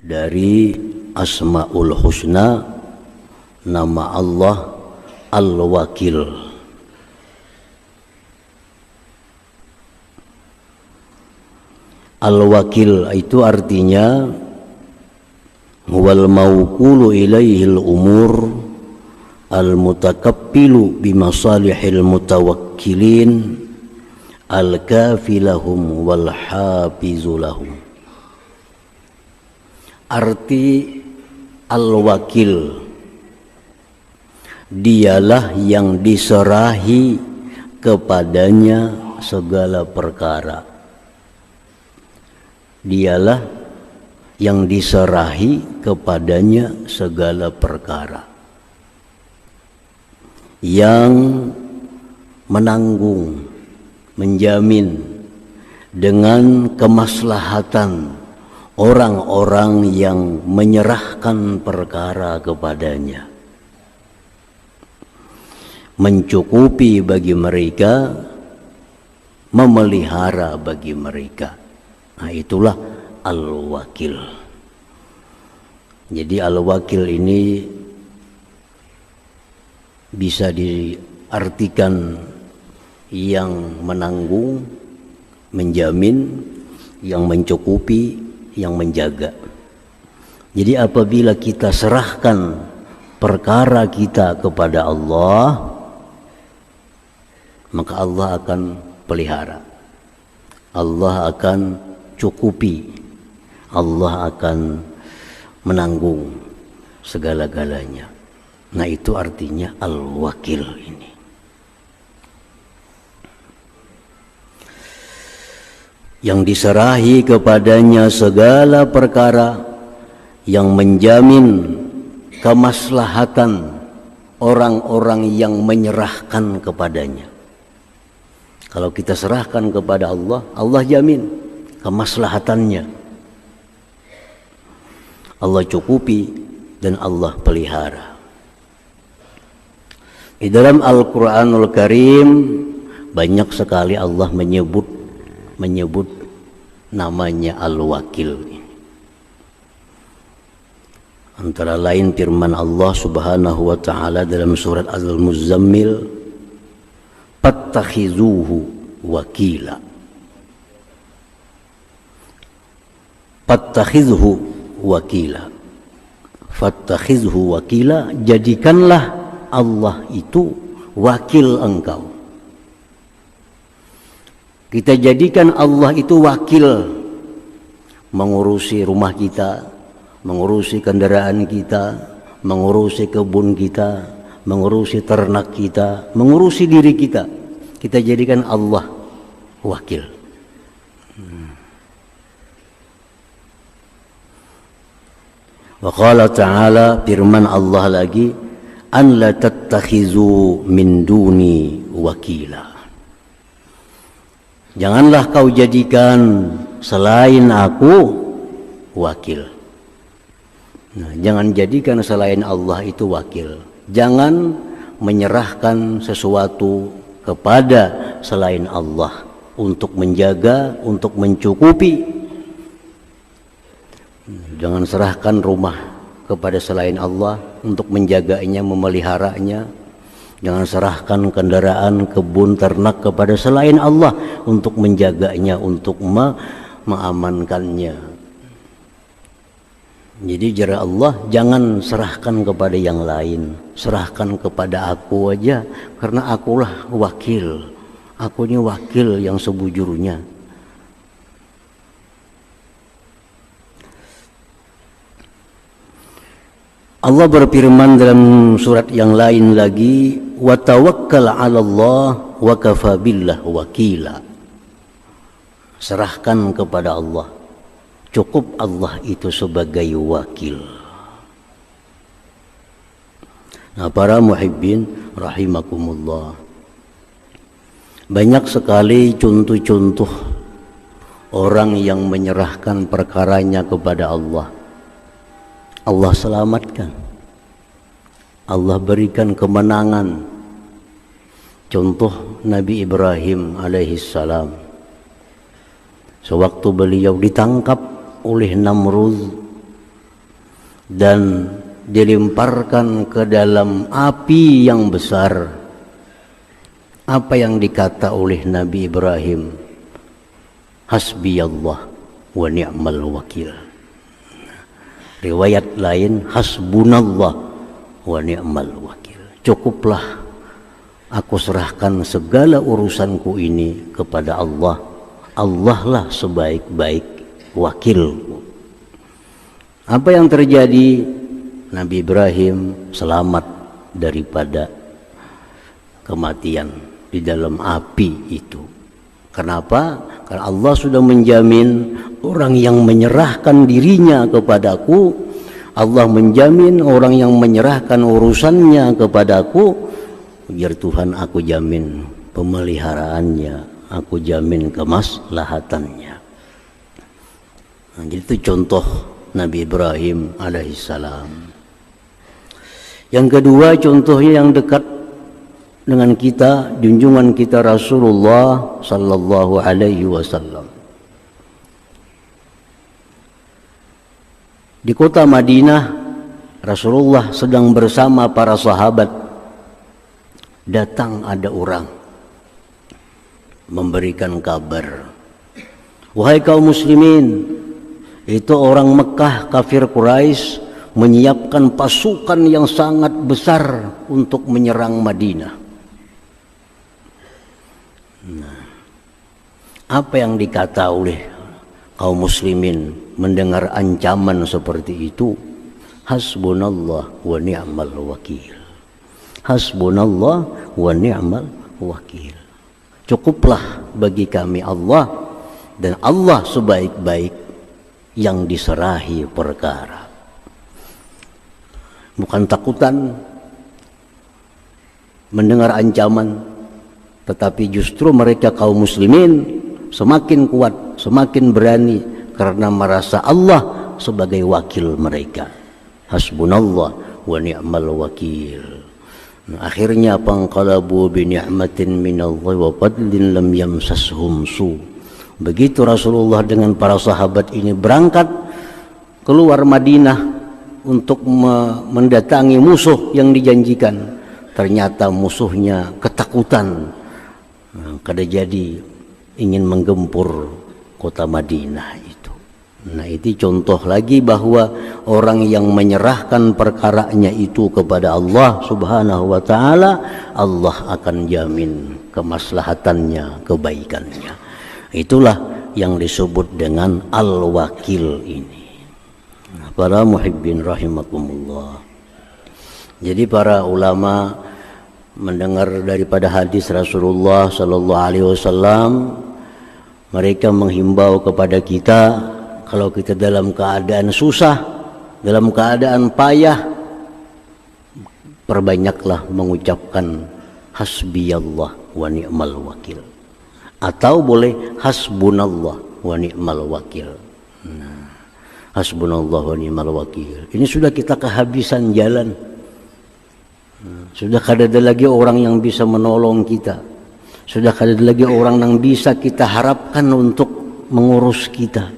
dari Asmaul Husna, nama Allah Al-Wakil. Al-Wakil itu artinya wal mawqulu ilaihil umur al-mutakappilu bimasalihil mutawakkilin al-kafilahum wal hafizulahum. Arti al-wakil, dialah yang diserahi kepadanya segala perkara. Dialah yang diserahi kepadanya segala perkara, yang menanggung, menjamin dengan kemaslahatan orang-orang yang menyerahkan perkara kepadanya, mencukupi bagi mereka, memelihara bagi mereka. Nah, itulah Al-Wakil. Jadi Al-Wakil ini bisa diartikan yang menanggung, menjamin, yang mencukupi, yang menjaga. Jadi apabila kita serahkan perkara kita kepada Allah, maka Allah akan pelihara, Allah akan cukupi, Allah akan menanggung segala-galanya. Nah, itu artinya Al-Wakil ini. Yang diserahi kepadanya segala perkara, yang menjamin kemaslahatan orang-orang yang menyerahkan kepadanya. Kalau kita serahkan kepada Allah, Allah jamin kemaslahatannya, Allah cukupi dan Allah pelihara. Di dalam Al-Quranul Karim banyak sekali Allah menyebut namanya Al-Wakil. Antara lain firman Allah Subhanahu wa taala dalam surat Al-Muzammil, "Fattakhizuhu wakila." Fattakhizhu wakila. Fattakhizhu wakila, jadikanlah Allah itu wakil engkau. Kita jadikan Allah itu wakil, mengurusi rumah kita, mengurusi kendaraan kita, mengurusi kebun kita, mengurusi ternak kita, mengurusi diri kita. Kita jadikan Allah wakil. Wa qala ta'ala, firman Allah lagi, an la tattakhizu min duni wakila. Janganlah kau jadikan selain aku wakil. Nah, jangan jadikan selain Allah itu wakil. Jangan menyerahkan sesuatu kepada selain Allah untuk menjaga, untuk mencukupi. Jangan serahkan rumah kepada selain Allah untuk menjaganya, memeliharanya. Jangan serahkan kendaraan, kebun, ternak kepada selain Allah untuk menjaganya, untuk mengamankannya. Jadi jara Allah, jangan serahkan kepada yang lain, serahkan kepada aku aja, karena akulah wakil. Akunya wakil yang sebujurnya. Allah berfirman dalam surat yang lain lagi, wa tawakkal 'ala Allah wa kafa billah wakila. Serahkan kepada Allah, cukup Allah itu sebagai wakil. Nah, para muhibbin rahimakumullah, banyak sekali contoh-contoh orang yang menyerahkan perkaranya kepada Allah. Allah selamatkan, Allah berikan kemenangan. Contoh Nabi Ibrahim alaihissalam, sewaktu beliau ditangkap oleh Namrud, dan dilemparkan ke dalam api yang besar. Apa yang dikata oleh Nabi Ibrahim? Hasbiyallah wa ni'mal wakil. Riwayat lain, hasbunallah wa ni'mal wakil. Cukuplah aku serahkan segala urusanku ini kepada Allah. Allah lah sebaik-baik wakilku. Apa yang terjadi? Nabi Ibrahim selamat daripada kematian di dalam api itu. Kenapa? Karena Allah sudah menjamin orang yang menyerahkan dirinya kepadaku, Allah menjamin orang yang menyerahkan urusannya kepadaku, biar Tuhan aku jamin pemeliharaannya, aku jamin kemaslahatannya. Nah, jadi itu contoh Nabi Ibrahim alaihissalam. Yang kedua, contohnya yang dekat dengan kita, junjungan kita Rasulullah sallallahu alaihi wasallam. Di kota Madinah, Rasulullah sedang bersama para sahabat. Datang ada orang memberikan kabar, wahai kaum muslimin, itu orang Mekah kafir Quraisy menyiapkan pasukan yang sangat besar untuk menyerang Madinah. Nah, apa yang dikata oleh kaum muslimin mendengar ancaman seperti itu? Hasbunallah wa ni'mal wakil. Hasbunallah wa ni'mal wakil. Cukuplah bagi kami Allah, dan Allah sebaik-baik yang diserahi perkara. Bukan takutan mendengar ancaman, tetapi justru mereka kaum muslimin semakin kuat, semakin berani karena merasa Allah sebagai wakil mereka. Hasbunallah wa ni'mal wakil. Nah, akhirnya panqalabu bi ni'matin minallahi wa fadlin lam yamsashum su. Begitu Rasulullah dengan para sahabat ini berangkat keluar Madinah untuk mendatangi musuh yang dijanjikan, ternyata musuhnya ketakutan. Nah, kada jadi ingin menggempur kota Madinah itu. Nah, itu contoh lagi bahwa orang yang menyerahkan perkaranya itu kepada Allah Subhanahu wa taala, Allah akan jamin kemaslahatannya, kebaikannya. Itulah yang disebut dengan al-wakil ini. Nah, para muhibbin rahimakumullah. Jadi para ulama mendengar daripada hadis Rasulullah sallallahu alaihi wasallam, mereka menghimbau kepada kita, kalau kita dalam keadaan susah, dalam keadaan payah, perbanyaklah mengucapkan hasbiyallah wa ni'mal wakil, atau boleh hasbunallah wa ni'mal wakil. Nah, hasbunallah wa ni'mal wakil ini sudah kita kehabisan jalan. Sudah kada ada lagi orang yang bisa menolong kita. Sudah kada ada lagi orang yang bisa kita harapkan untuk mengurus kita.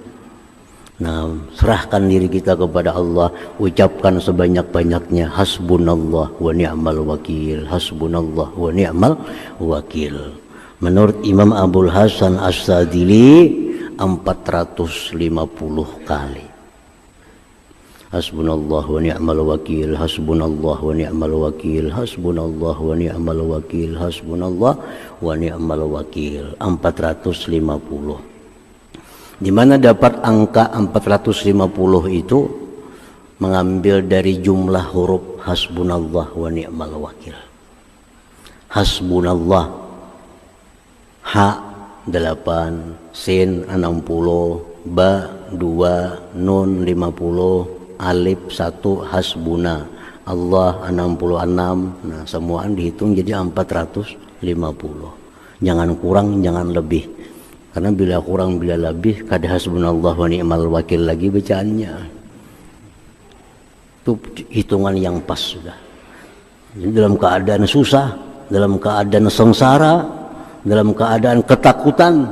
Nah, serahkan diri kita kepada Allah, ucapkan sebanyak-banyaknya hasbunallah wa ni'mal wakil, hasbunallah wa ni'mal wakil. Menurut Imam Abul Hasan As-Sadili 450 kali. Hasbunallah wa ni'mal wakil, hasbunallah wa ni'mal wakil, hasbunallah wa ni'mal wakil, hasbunallah wa ni'mal wakil 450. Di mana dapat angka 450 itu? Mengambil dari jumlah huruf hasbunallah wa ni'mal wakil. Hasbunallah, ha 8, sin 60, ba 2, nun 50, alif 1, hasbuna, Allah 66. Nah, semuaan dihitung jadi 450. Jangan kurang, jangan lebih. Karena bila kurang, bila lebih, kada hasbunallah wa ni'mal wakil lagi bacaannya. Itu hitungan yang pas sudah. Jadi dalam keadaan susah, dalam keadaan sengsara, dalam keadaan ketakutan,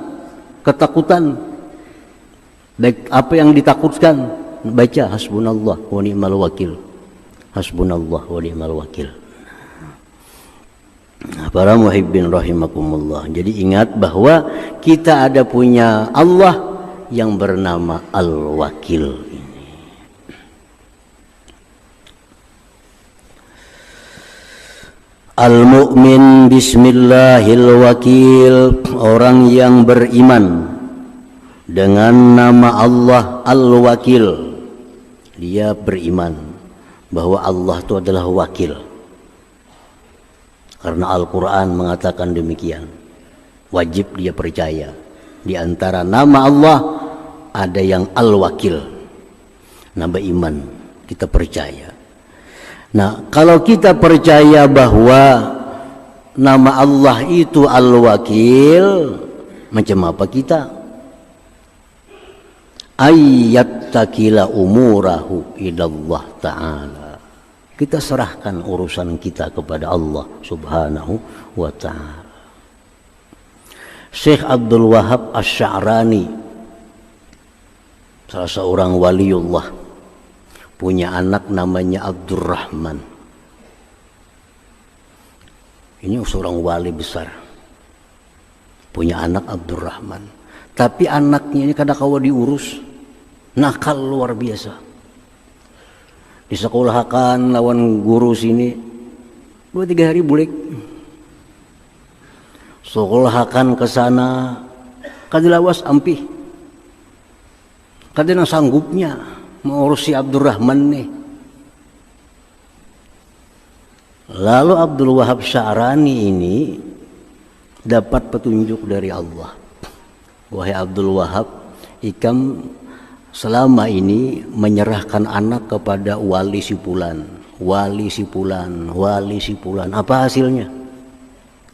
baik apa yang ditakutkan, baca hasbunallah wa ni'mal wakil. Hasbunallah wa ni'mal wakil. Para muhibbin rahimakumullah. Jadi ingat bahwa kita ada punya Allah yang bernama Al-Wakil ini. Al-mu'min bismillahil wakil, orang yang beriman dengan nama Allah Al-Wakil. Dia beriman bahwa Allah itu adalah wakil. Karena Al-Quran mengatakan demikian. Wajib dia percaya. Di antara nama Allah ada yang Al-Wakil. Nama iman, kita percaya. Nah, kalau kita percaya bahwa nama Allah itu Al-Wakil, macam apa kita? Ayyattakila umurahu ilallah ta'ala. Kita serahkan urusan kita kepada Allah subhanahu wa ta'ala. Syekh Abdul Wahab Asy-Sya'rani, salah seorang waliullah, punya anak namanya Abdurrahman. Ini seorang wali besar, punya anak Abdurrahman. Tapi anaknya ini kadang kala diurus nakal luar biasa. Disekolahkan lawan guru sini 2-3 hari bulik. Sekolahkan ke sana kadilawas ampih. Kadina sanggupnya mengurus si Abdurrahman nih. Lalu Abdul Wahab Sya'rani ini dapat petunjuk dari Allah. Wahai Abdul Wahab, ikam selama ini menyerahkan anak kepada wali si fulan, wali si fulan, wali si fulan. Apa hasilnya?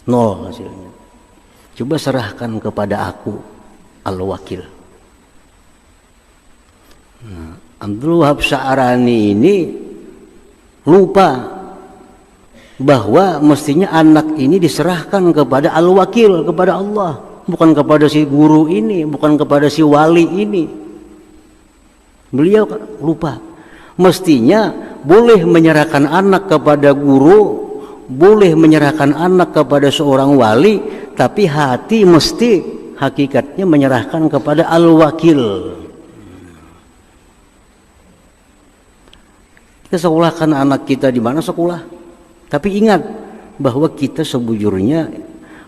Nol hasilnya. Coba serahkan kepada aku, Al-Wakil. Nah, Abdul Wahab Sya'rani ini lupa bahwa mestinya anak ini diserahkan kepada Al-Wakil, kepada Allah, bukan kepada si guru ini, bukan kepada si wali ini. Beliau lupa. Mestinya boleh menyerahkan anak kepada guru, boleh menyerahkan anak kepada seorang wali, tapi hati mesti hakikatnya menyerahkan kepada Al-Wakil. Kita sekolahkan anak kita di mana sekolah, tapi ingat bahwa kita sebujurnya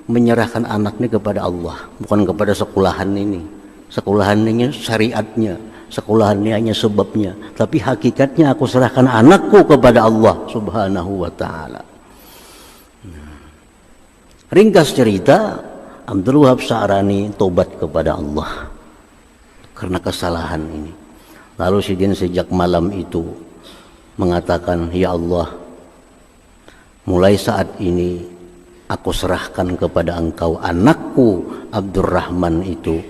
menyerahkan anaknya kepada Allah, bukan kepada sekolahan ini. Sekolahan ini syariatnya, sekolahannya hanya sebabnya, tapi hakikatnya aku serahkan anakku kepada Allah subhanahu wa ta'ala. Ringkas cerita, Abdul Wahab Sya'rani tobat kepada Allah karena kesalahan ini. Lalu sejak malam itu mengatakan, ya Allah, mulai saat ini aku serahkan kepada engkau anakku Abdurrahman itu,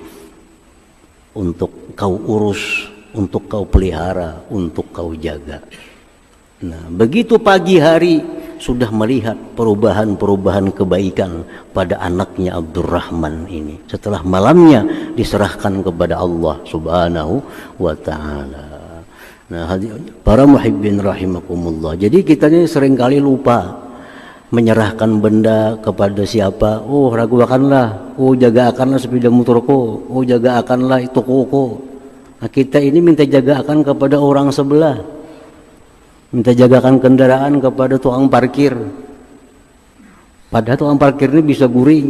untuk kau urus, untuk kau pelihara, untuk kau jaga. Nah, begitu pagi hari sudah melihat perubahan-perubahan kebaikan pada anaknya Abdurrahman ini. Setelah malamnya diserahkan kepada Allah subhanahu wa ta'ala. Nah, para muhibbin rahimakumullah. Jadi kita ini seringkali lupa menyerahkan benda kepada siapa. Oh, raguakanlah, oh jaga akanlah sepeda motorku, oh jaga akanlah itu tokoku. Nah, kita ini minta jaga akan kepada orang sebelah, minta jagakan kendaraan kepada tukang parkir. Padahal tukang parkir ini bisa guring,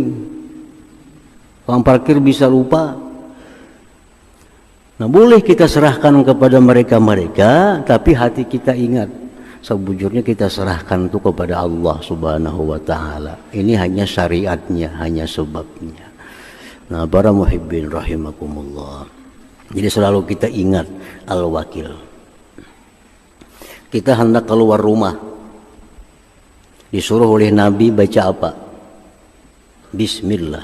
tukang parkir bisa lupa. Nah, boleh kita serahkan kepada mereka-mereka, tapi hati kita ingat, sebujurnya kita serahkan itu kepada Allah subhanahu wa ta'ala. Ini hanya syariatnya, hanya sebabnya. Nah, para muhibbin rahimakumullah. Jadi selalu kita ingat Al-Wakil. Kita hendak keluar rumah, disuruh oleh Nabi baca apa? Bismillah,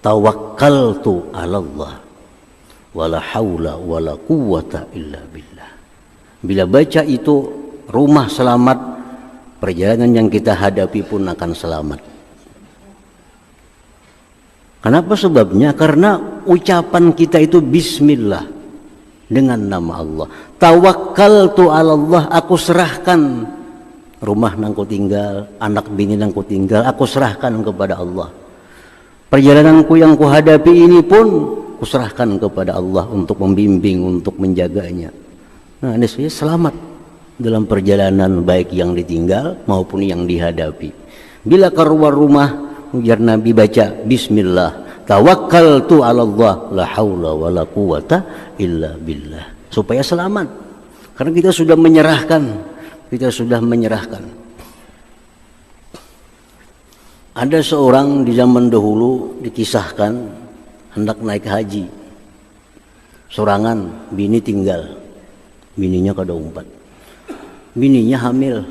tawakkaltu 'alallah, wala haula wala quwwata illa billah. Bila baca itu, rumah selamat, perjalanan yang kita hadapi pun akan selamat. Kenapa sebabnya? Karena ucapan kita itu bismillah. dengan nama Allah. Tawakkaltu 'ala Allah, aku serahkan rumah nang ku tinggal, anak bini nang ku tinggal, aku serahkan kepada Allah. Perjalananku yang kuhadapi ini pun kuserahkan kepada Allah untuk membimbing, untuk menjaganya. Nah, niscaya selamat dalam perjalanan baik yang ditinggal maupun yang dihadapi. Bila keluar rumah, ujar Nabi baca Bismillah, tawakkaltu 'ala Allah, la haula wala quwata illa billah. Supaya selamat. Karena kita sudah menyerahkan. Ada seorang di zaman dahulu dikisahkan hendak naik haji. Sorangan, bini tinggal. Bininya kada umpat. Bininya hamil.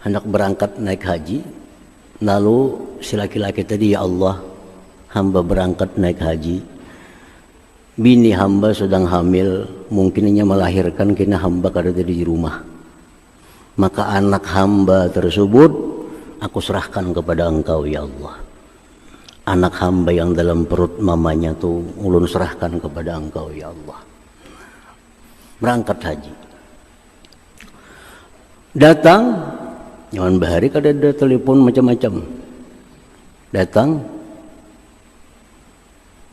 Hendak berangkat naik haji. Lalu si laki-laki tadi, ya Allah, hamba berangkat naik haji. Bini hamba sedang hamil, mungkinnya melahirkan, kena hamba kada di rumah. Maka anak hamba tersebut aku serahkan kepada Engkau, ya Allah. Anak hamba yang dalam perut mamanya tuh ulun serahkan kepada Engkau, ya Allah. Berangkat haji. Datang, jangan bahari kada ada telepon macam-macam. Datang,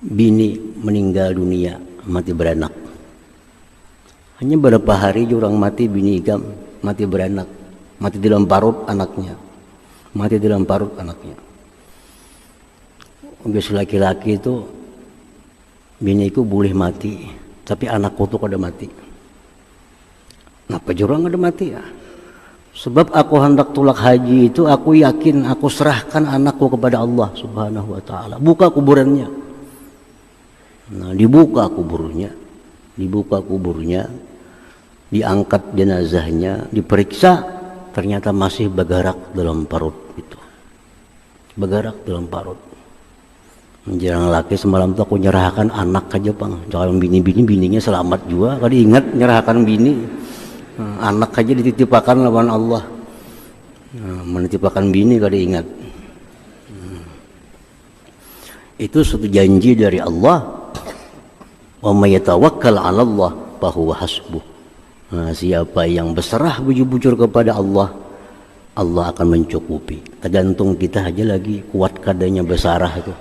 bini meninggal dunia, mati beranak. Hanya beberapa hari orang mati, bini igam, mati beranak, mati dalam parut anaknya. Biasa laki-laki itu, biniku boleh mati, tapi anakku tuh kada mati. Kenapa jurang kada mati ya? Sebab aku hendak tulak haji itu, aku yakin aku serahkan anakku kepada Allah Subhanahu wa ta'ala. Buka kuburannya. Nah, dibuka kuburnya, diangkat jenazahnya, diperiksa, ternyata masih bergerak dalam parut itu. Menjelang laki semalam tuh aku nyerahkan anak aja bang, jangan bininya selamat juga. Kalau ingat nyerahkan bini, anak aja dititipakan lawan Allah. Menitipakan bini kalau ingat. Itu suatu janji dari Allah. Wa may yatawakkal 'ala Allah fa huwa hasbuh. Nah, siapa yang berserah bujur-bujur kepada Allah, Allah akan mencukupi. Tergantung kita aja lagi kuat kadanya bersarah itu.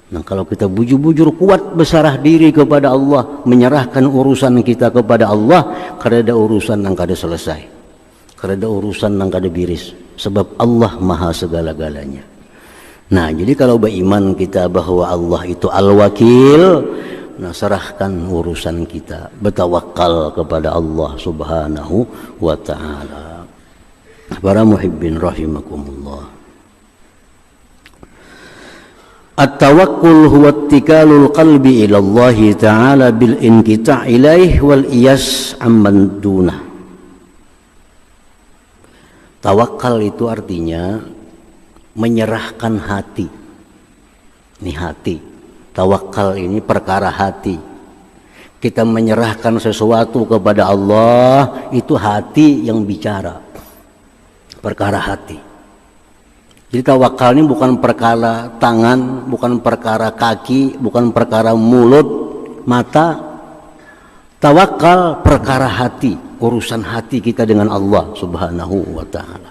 Nah, kalau kita bujur-bujur kuat bersarah diri kepada Allah, menyerahkan urusan kita kepada Allah, kada ada urusan yang kada selesai. Kada ada urusan yang kada biris, sebab Allah Maha segala-galanya. Nah, jadi kalau beriman kita bahwa Allah itu Al-Wakil, nah, serahkan urusan kita, bertawakal kepada Allah Subhanahu wa ta'ala. Para muhibbin rahimakumullah. At-tawakkul huwa ittikalul qalbi ila Allah ta'ala bil inqita' ilaih wal iyas amman dunah. Tawakal itu artinya menyerahkan hati. Ini hati. Tawakal ini perkara hati. Kita menyerahkan sesuatu kepada Allah, itu hati yang bicara. Perkara hati. Jadi tawakal ini bukan perkara tangan, bukan perkara kaki, bukan perkara mulut, mata. Tawakal perkara hati, urusan hati kita dengan Allah Subhanahu wa ta'ala.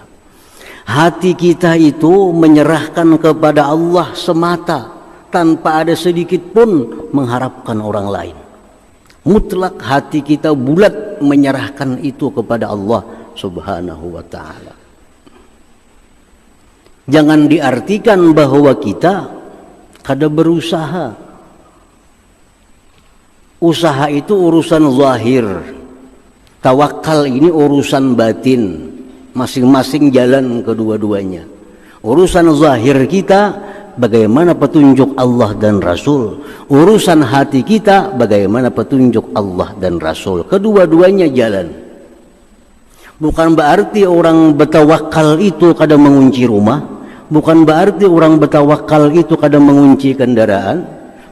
Hati kita itu menyerahkan kepada Allah semata, tanpa ada sedikit pun mengharapkan orang lain. Mutlak hati kita bulat menyerahkan itu kepada Allah Subhanahu wa ta'ala. Jangan diartikan bahwa kita kada berusaha. Usaha itu urusan zahir. Tawakal ini urusan batin. Masing-masing jalan kedua-duanya. Urusan zahir kita, bagaimana petunjuk Allah dan Rasul. Urusan hati kita, bagaimana petunjuk Allah dan Rasul. Kedua-duanya jalan. Bukan berarti orang bertawakal itu kadang mengunci rumah. Bukan berarti orang bertawakal itu kadang mengunci kendaraan.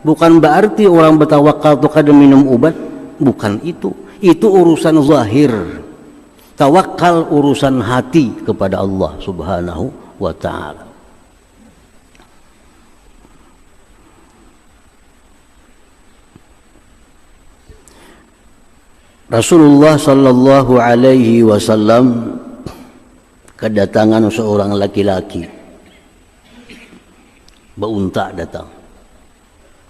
Bukan berarti orang bertawakal itu kadang minum obat. Bukan itu. Itu urusan zahir. Tawakal urusan hati kepada Allah Subhanahu wa ta'ala. Rasulullah sallallahu alaihi wasallam kedatangan seorang laki-laki beunta datang.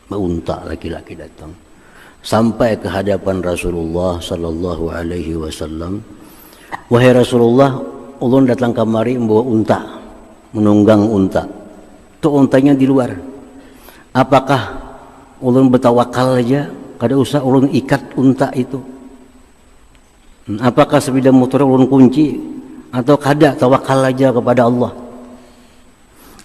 Beunta laki-laki datang sampai ke hadapan Rasulullah sallallahu alaihi wasallam. Wahai Rasulullah, ulun datang kamari membawa unta, menunggang unta. Tuh untanya di luar. Apakah ulun bertawakal aja, kada usah ulun ikat unta itu? Apakah sepeda motor ulun kunci atau kada tawakal aja kepada Allah?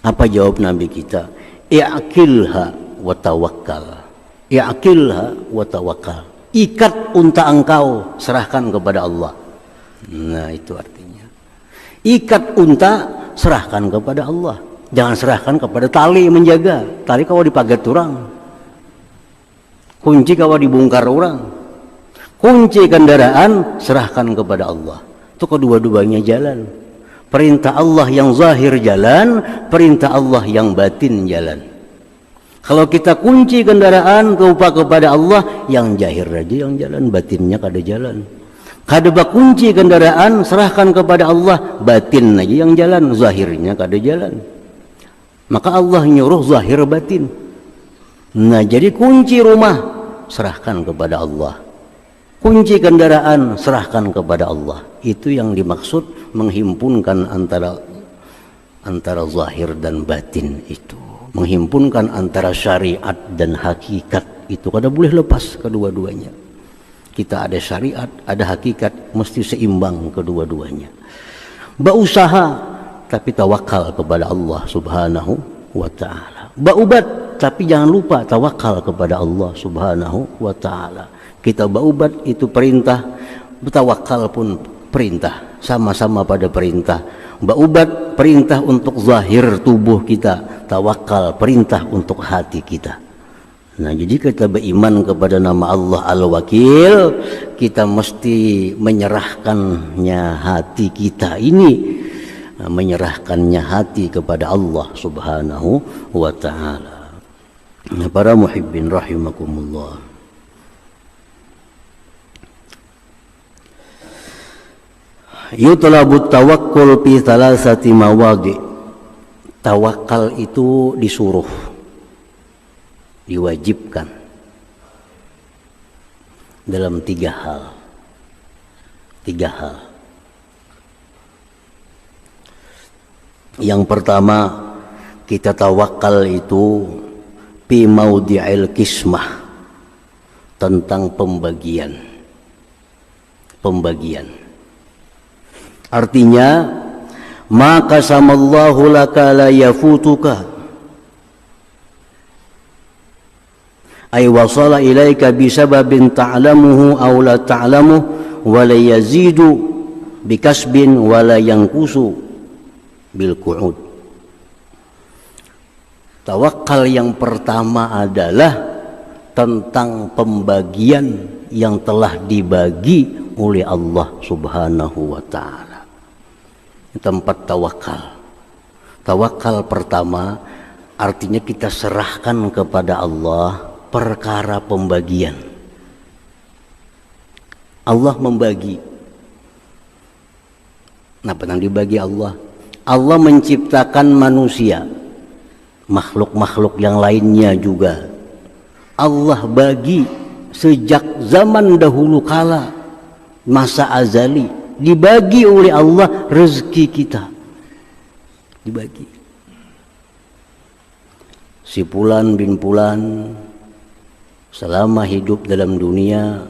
Apa jawab Nabi kita? I'qilha wa tawakkal. I'qilha wa tawakkal. Ikat unta engkau, serahkan kepada Allah. Nah, itu artinya. Ikat unta, serahkan kepada Allah. Jangan serahkan kepada tali menjaga. Tali kalau dipagat orang. Kunci kalau dibongkar orang. Kunci kendaraan serahkan kepada Allah. Itu kedua-duanya jalan. Perintah Allah yang zahir jalan, perintah Allah yang batin jalan. Kalau kita kunci kendaraan kepada Allah, yang zahir aja yang jalan, batinnya kada jalan. Kada kunci kendaraan serahkan kepada Allah, batin aja yang jalan, zahirnya kada jalan. Maka Allah nyuruh zahir batin. Nah, jadi kunci rumah serahkan kepada Allah. Kunci kendaraan serahkan kepada Allah. Itu yang dimaksud menghimpunkan antara zahir dan batin itu. Menghimpunkan antara syariat dan hakikat itu. Kada boleh lepas kedua-duanya. Kita ada syariat, ada hakikat, mesti seimbang kedua-duanya. Berusaha tapi tawakal kepada Allah Subhanahu wa ta'ala. Baubat tapi jangan lupa tawakal kepada Allah Subhanahu wa ta'ala. Kita baubat itu perintah, bertawakal pun perintah, sama-sama pada perintah. Baubat perintah untuk zahir tubuh kita, tawakal perintah untuk hati kita. Nah, jadi kita beriman kepada nama Allah Al-Wakil, kita mesti menyerahkannya hati kita ini, menyerahkannya hati kepada Allah Subhanahu wa ta'ala. Nah, para muhibbin rahimakumullah. Yutlabut tawakkul fi thalathati mawadi. Tawakal itu disuruh, diwajibkan dalam tiga hal. Yang pertama, kita tawakal itu fi maudi'il kismah, tentang pembagian. Artinya, maka samallahu laka la yafutuka, ay wasala ilaika bisababin ta'lamuhu aw la ta'lamuhu wa la yazidu bikasbin wa la yanqusu bil qu'ud. Tawakal yang pertama adalah tentang pembagian yang telah dibagi oleh Allah Subhanahu wa ta'ala. Tempat tawakal. Tawakal pertama artinya kita serahkan kepada Allah perkara pembagian. Allah membagi. Nah, yang dibagi Allah? Allah menciptakan manusia, makhluk-makhluk yang lainnya juga. Allah bagi sejak zaman dahulu kala, masa azali. Dibagi oleh Allah rezeki kita, dibagi. Si Fulan bin Fulan selama hidup dalam dunia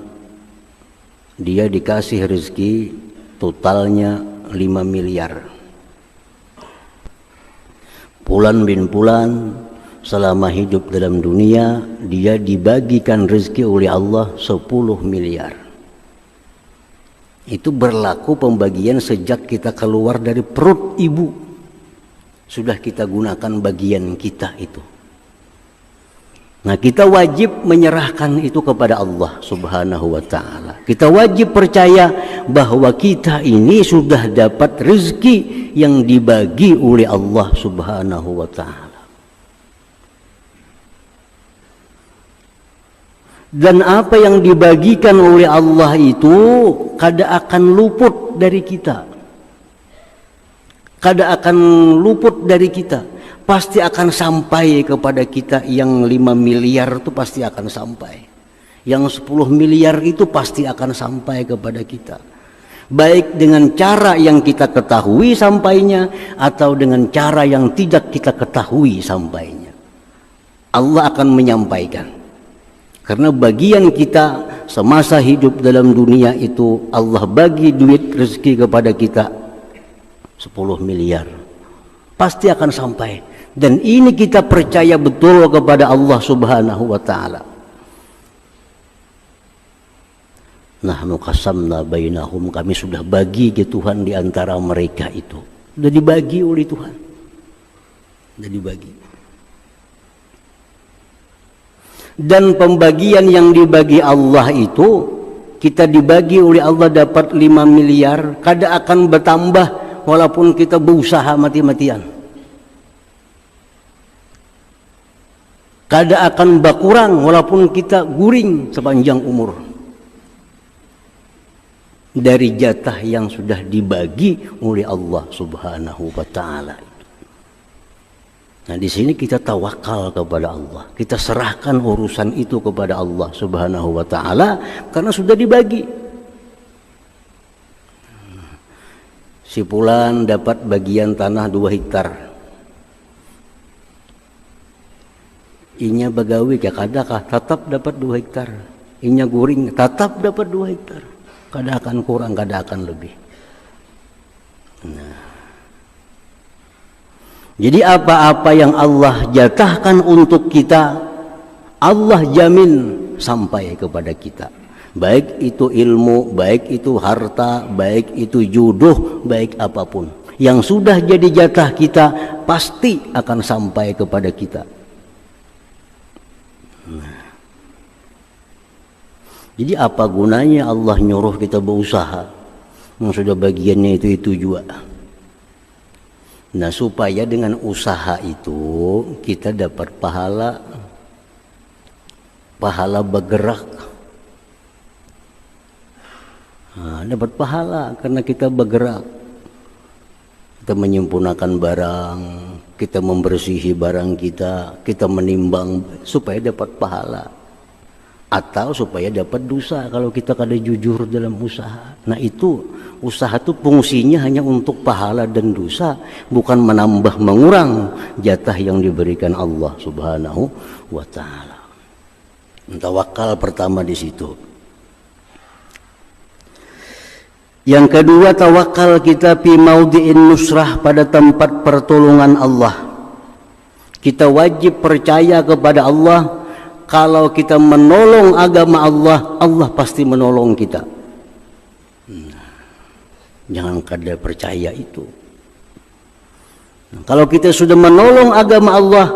dia dikasih rezeki totalnya 5 miliar. Fulan bin Fulan selama hidup dalam dunia dia dibagikan rezeki oleh Allah 10 miliar. Itu berlaku pembagian sejak kita keluar dari perut ibu. Sudah kita gunakan bagian kita itu. Nah, kita wajib menyerahkan itu kepada Allah Subhanahu wa ta'ala. Kita wajib percaya bahwa kita ini sudah dapat rezeki yang dibagi oleh Allah Subhanahu wa ta'ala. Dan apa yang dibagikan oleh Allah itu kada akan luput dari kita. Kada akan luput dari kita. Pasti akan sampai kepada kita. Yang 5 miliar itu pasti akan sampai. Yang 10 miliar itu pasti akan sampai kepada kita. Baik dengan cara yang kita ketahui sampainya, atau dengan cara yang tidak kita ketahui sampainya, Allah akan menyampaikan. Karena bagian kita semasa hidup dalam dunia itu, Allah bagi duit rezeki kepada kita 10 miliar, pasti akan sampai. Dan ini kita percaya betul kepada Allah Subhanahu wa ta'ala. Nahnu qasamna bainahum, kami sudah bagi ke Tuhan di antara mereka itu. Sudah dibagi oleh Tuhan. Sudah dibagi. Dan pembagian yang dibagi Allah itu, kita dibagi oleh Allah dapat 5 miliar, kada akan bertambah walaupun kita berusaha mati-matian. Kada akan berkurang walaupun kita guring sepanjang umur. Dari jatah yang sudah dibagi oleh Allah Subhanahu wa ta'ala. Nah, di sini kita tawakal kepada Allah. Kita serahkan urusan itu kepada Allah Subhanahu wa ta'ala karena sudah dibagi. Si fulan dapat bagian tanah 2 hektar. Inya bagawi ya kadakah tetap dapat 2 hektar. Inya guring tetap dapat 2 hektar. Kada akan kurang, kada akan lebih. Nah. Jadi apa-apa yang Allah jatahkan untuk kita, Allah jamin sampai kepada kita. Baik itu ilmu, baik itu harta, baik itu jodoh, baik apapun. Yang sudah jadi jatah kita, pasti akan sampai kepada kita. Nah. Jadi apa gunanya Allah nyuruh kita berusaha, yang sudah bagiannya itu juga. Nah, supaya dengan usaha itu kita dapat pahala bergerak. Nah, dapat pahala karena kita bergerak. Kita menyempurnakan barang, kita membersihi barang kita menimbang supaya dapat pahala. Atau supaya dapat dosa kalau kita kada jujur dalam usaha. Nah, itu usaha itu fungsinya hanya untuk pahala dan dosa, bukan menambah mengurang jatah yang diberikan Allah Subhanahu wa ta'ala. Tawakal pertama di situ. Yang kedua, tawakal kita fi maudhi'in nusrah, pada tempat pertolongan Allah. Kita wajib percaya kepada Allah. Kalau kita menolong agama Allah, Allah pasti menolong kita. Jangan kada percaya itu. Kalau kita sudah menolong agama Allah,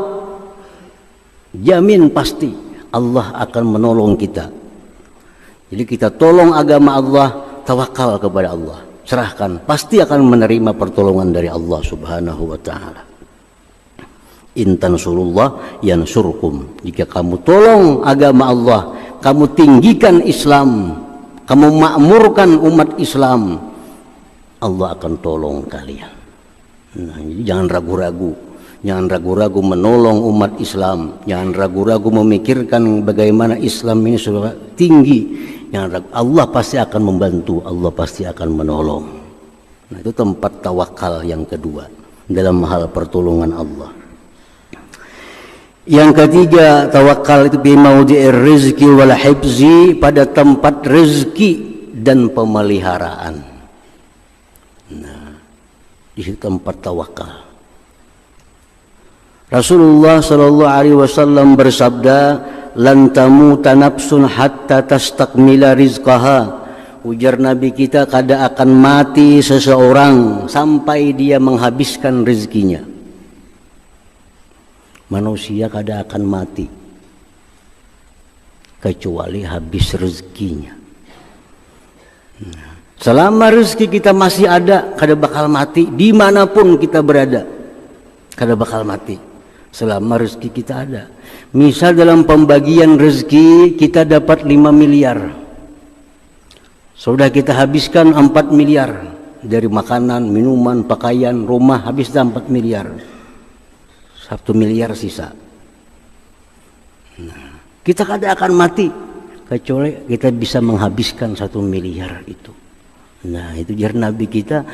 jamin pasti Allah akan menolong kita. Jadi kita tolong agama Allah, tawakal kepada Allah, serahkan, pasti akan menerima pertolongan dari Allah Subhanahu wa ta'ala. In tansurullah yansurkum. Jika kamu tolong agama Allah, kamu tinggikan Islam, kamu makmurkan umat Islam, Allah akan tolong kalian. Nah, jadi jangan ragu-ragu. Jangan ragu-ragu menolong umat Islam. Jangan ragu-ragu memikirkan bagaimana Islam ini sudah tinggi. Jangan ragu. Allah pasti akan membantu, Allah pasti akan menolong. Nah, itu tempat tawakal yang kedua dalam hal pertolongan Allah. Yang ketiga, tawakal itu bi maudhi'ir rizqi wal hifzi, pada tempat rezeki dan pemeliharaan. Nah, di tempat tawakal. Rasulullah sallallahu alaihi wasallam bersabda, "Lan tamuta nafsun hatta tastakmila rizqaha." Ujar Nabi kita, kada akan mati seseorang sampai dia menghabiskan rezekinya. Manusia kada akan mati kecuali habis rezekinya. Selama rezeki kita masih ada, kada bakal mati. Dimanapun kita berada, kada bakal mati. selama rezeki kita ada. Misal dalam pembagian rezeki kita dapat 5 miliar, sudah kita habiskan 4 miliar dari makanan, minuman, pakaian, rumah, habis 4 miliar, 1 miliar sisa. Nah, kita kada akan mati kecuali kita bisa menghabiskan 1 miliar itu. Nah, itu jar Nabi kita,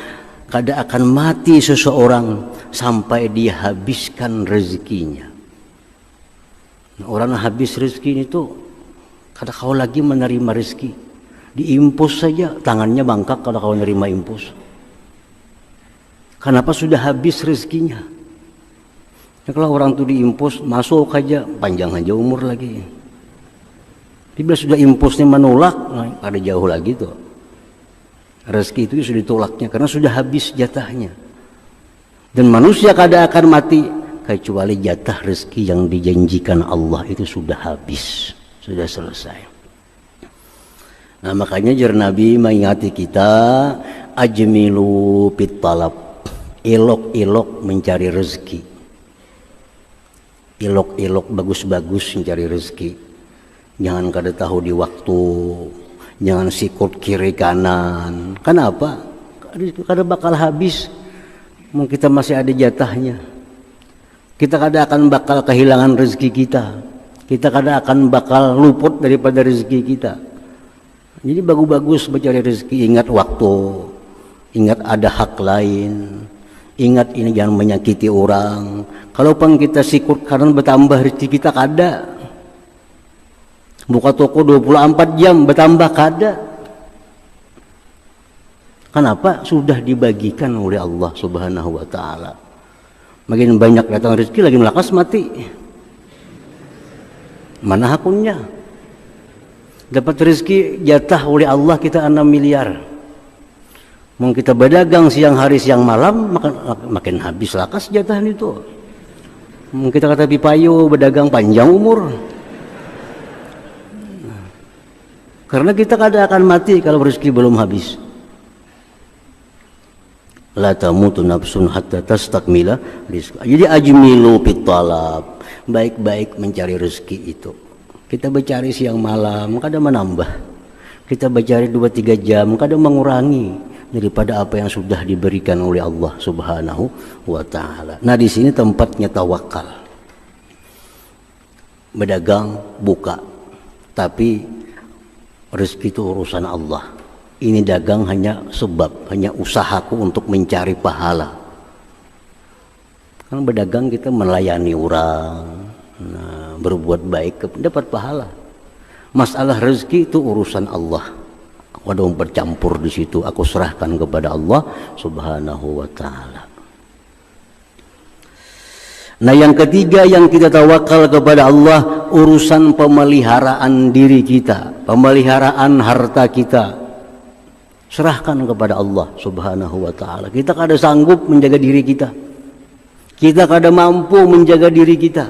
kada akan mati seseorang sampai dia habiskan rezekinya. Nah, orang habis rezeki itu kada kau lagi menerima rezeki, diimpus saja tangannya bangkak kalau kau menerima impus. Kenapa? Sudah habis rezekinya. Ya, kalau orang itu diimpus masuk aja, panjang aja umur lagi. Bila sudah impusnya menolak, nah, ada jauh lagi tuh. Rezeki itu sudah ditolaknya karena sudah habis jatahnya. Dan manusia kada akan mati kecuali jatah rezeki yang dijanjikan Allah itu sudah habis, sudah selesai. Nah, makanya jar Nabi mengingati kita, ajmilu fit talab, elok-elok mencari rezeki, elok-elok bagus-bagus mencari rezeki. Jangan kada tahu di waktu, jangan sikut kiri kanan. Kenapa? Kada bakal habis. Mungkin kita masih ada jatahnya. Kita kada akan bakal kehilangan rezeki kita. Kita kada akan bakal luput daripada rezeki kita. Jadi bagus-bagus mencari rezeki. Ingat waktu, ingat ada hak lain, ingat ini jangan menyakiti orang. Kalau pun kita sikut kanan bertambah rezeki kita kada. Buka toko 24 jam bertambah kada. Kenapa? Sudah dibagikan oleh Allah Subhanahu wa taala. Makin banyak datang rezeki lagi melakas mati. Mana hakunnya? Dapat rezeki jatah oleh Allah kita 6 miliar. Mau kita berdagang siang hari siang malam makin habis lakas jatah itu. Mau kita kata pipayo berdagang panjang umur. Karena kita kada akan mati kalau rezeki belum habis. La tamutu nafsun hatta tastakmila rizqa. Jadi ajmilu fit talab, baik-baik mencari rezeki itu. Kita mencari siang malam, kada menambah. Kita mencari 2-3 jam, kada mengurangi daripada apa yang sudah diberikan oleh Allah Subhanahu wa taala. Nah, di sini tempatnya tawakal. Berdagang buka, tapi rezeki itu urusan Allah. Ini dagang hanya sebab, hanya usahaku untuk mencari pahala. Kan berdagang kita melayani orang, nah, berbuat baik dapat pahala. Masalah rezeki itu urusan Allah. Aku ada bercampur di situ, aku serahkan kepada Allah Subhanahu wa taala. Nah, yang ketiga yang kita tawakal kepada Allah, urusan pemeliharaan diri kita, pemeliharaan harta kita. Serahkan kepada Allah Subhanahu wa taala. Kita kada sanggup menjaga diri kita. Kita kada mampu menjaga diri kita.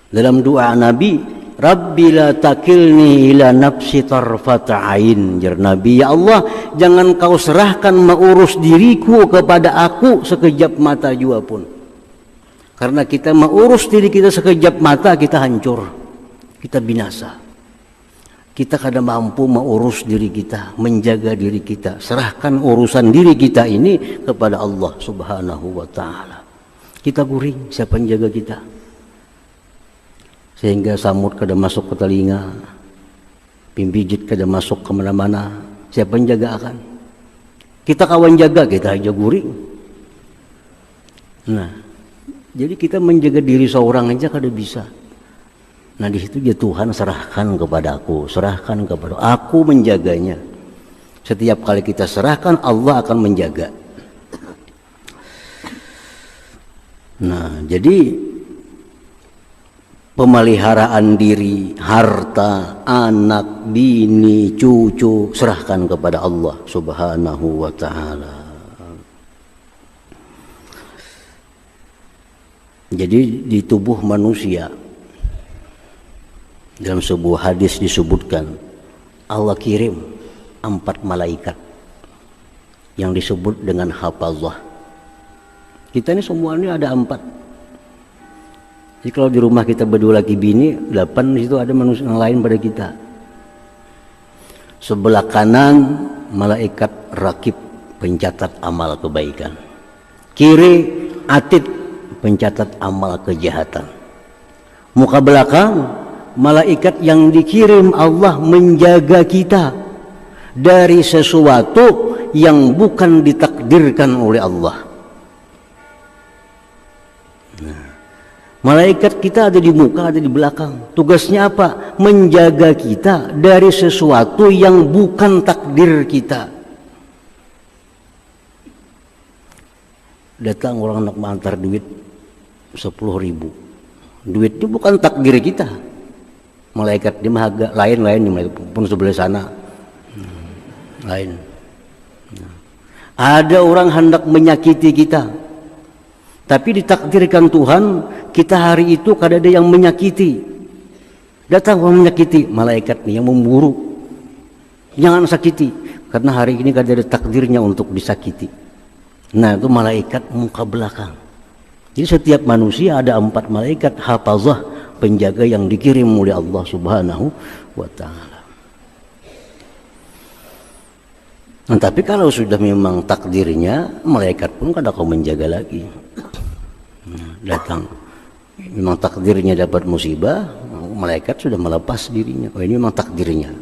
Dalam doa Nabi, Rabbi la takilni ila nafsi tarfata ain. Jar Nabi, ya Allah, jangan kau serahkan mengurus diriku kepada aku sekejap mata jua pun. Karena kita mengurus diri kita sekejap mata, kita hancur, kita binasa. Kita kada mampu mengurus diri kita, menjaga diri kita. Serahkan urusan diri kita ini kepada Allah Subhanahu wa taala. Kita guring, siapa yang jaga kita? Sehingga samut kada masuk ke telinga, pimpijit kada masuk ke mana-mana. Siapa yang jaga akan? Kita kawan jaga, kita aja guring. Nah, jadi kita menjaga diri seorang aja kada bisa. Nah, di situ dia Tuhan serahkan kepada aku, serahkan kepada aku menjaganya. Setiap kali kita serahkan, Allah akan menjaga. Nah, jadi pemeliharaan diri, harta, anak, bini, cucu, serahkan kepada Allah Subhanahu wa taala. Jadi di tubuh manusia, dalam sebuah hadis disebutkan Allah kirim 4 malaikat yang disebut dengan hafazah. Kita ini semua ini ada 4. Jadi kalau di rumah kita berdua laki bini, 8 di situ ada manusia yang lain pada kita. Sebelah kanan malaikat rakib pencatat amal kebaikan. Kiri atid pencatat amal kejahatan. Muka belakang malaikat yang dikirim Allah menjaga kita dari sesuatu yang bukan ditakdirkan oleh Allah. Malaikat kita ada di muka, ada di belakang. Tugasnya apa? Menjaga kita dari sesuatu yang bukan takdir kita. Datang orang nak mengantar duit 10.000. Duit itu bukan takdir kita. Malaikat dia mah agak lain pun sebelah sana. Lain. Ada orang hendak menyakiti kita. Tapi ditakdirkan Tuhan, kita hari itu kadang ada yang menyakiti. Datang orang menyakiti, malaikat nih yang memburu. Jangan sakiti, karena hari ini kadang ada takdirnya untuk disakiti. Nah, itu malaikat muka belakang. Jadi setiap manusia ada 4 malaikat hafazah, penjaga yang dikirim oleh Allah Subhanahu wa ta'ala. Nah, tapi kalau sudah memang takdirnya, malaikat pun kadang kau menjaga lagi. Datang memang takdirnya dapat musibah, malaikat sudah melepas dirinya. Oh, ini memang takdirnya,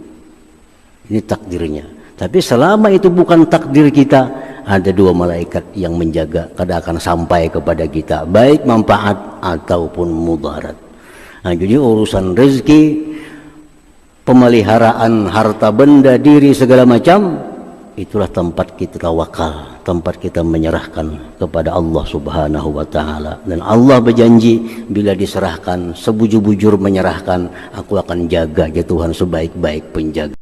ini takdirnya. Tapi selama itu bukan takdir kita, ada 2 malaikat yang menjaga, kadang akan sampai kepada kita, baik manfaat ataupun mudarat. Nah, jadi urusan rezeki, pemeliharaan harta benda, diri segala macam, itulah tempat kita tawakal, tempat kita menyerahkan kepada Allah Subhanahu wa ta'ala. Dan Allah berjanji bila diserahkan, sebujur-bujur menyerahkan, aku akan jaga ya Tuhan sebaik-baik penjaga.